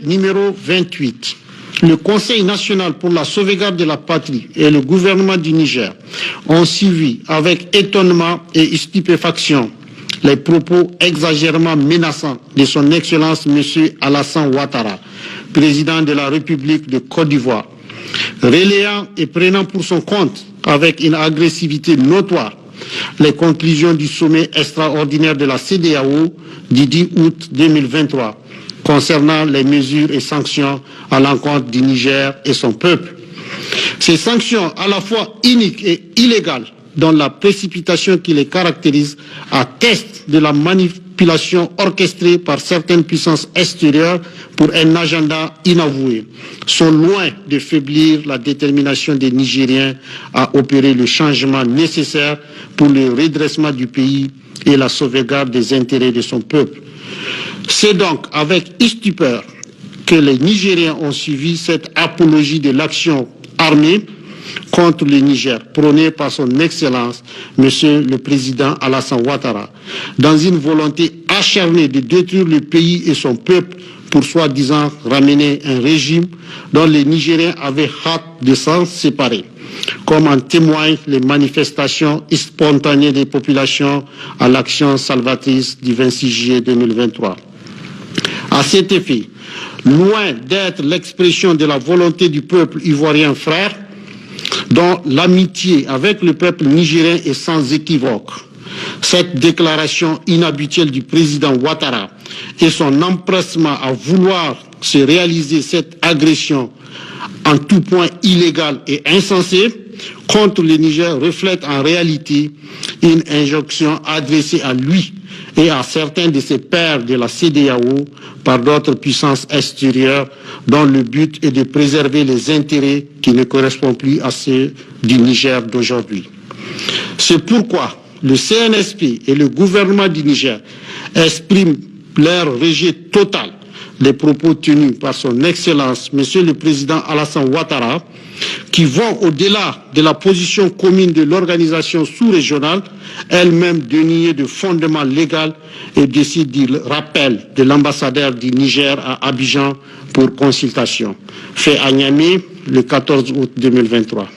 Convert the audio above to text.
Numéro 28. Le Conseil national pour la sauvegarde de la patrie et le gouvernement du Niger ont suivi avec étonnement et stupéfaction les propos exagérément menaçants de son Excellence M. Alassane Ouattara, président de la République de Côte d'Ivoire, relayant et prenant pour son compte avec une agressivité notoire les conclusions du sommet extraordinaire de la CEDEAO du 10 août 2023 concernant les mesures et sanctions à l'encontre du Niger et son peuple. Ces sanctions à la fois iniques et illégales, dont la précipitation qui les caractérise, atteste de la manipulation orchestrée par certaines puissances extérieures pour un agenda inavoué, sont loin de faiblir la détermination des Nigériens à opérer le changement nécessaire pour le redressement du pays et la sauvegarde des intérêts de son peuple. C'est donc avec stupeur que les Nigériens ont suivi cette apologie de l'action armée contre le Niger, prônée par son Excellence, Monsieur le Président Alassane Ouattara, dans une volonté acharnée de détruire le pays et son peuple pour soi-disant ramener un régime dont les Nigériens avaient hâte de s'en séparer, comme en témoignent les manifestations spontanées des populations à l'action salvatrice du 26 juillet 2023. À cet effet, loin d'être l'expression de la volonté du peuple ivoirien frère, dont l'amitié avec le peuple nigérien est sans équivoque, cette déclaration inhabituelle du président Ouattara et son empressement à vouloir se réaliser cette agression en tout point illégale et insensée contre le Niger reflète en réalité une injonction adressée à lui et à certains de ses pairs de la CEDEAO par d'autres puissances extérieures dont le but est de préserver les intérêts qui ne correspondent plus à ceux du Niger d'aujourd'hui. C'est pourquoi le CNSP et le gouvernement du Niger expriment leur rejet total des propos tenus par son Excellence, Monsieur le Président Alassane Ouattara, qui vont au-delà de la position commune de l'organisation sous-régionale, elle-même dénuée de fondement légal, et décide du rappel de l'ambassadeur du Niger à Abidjan pour consultation. Fait à Niamey le 14 août 2023.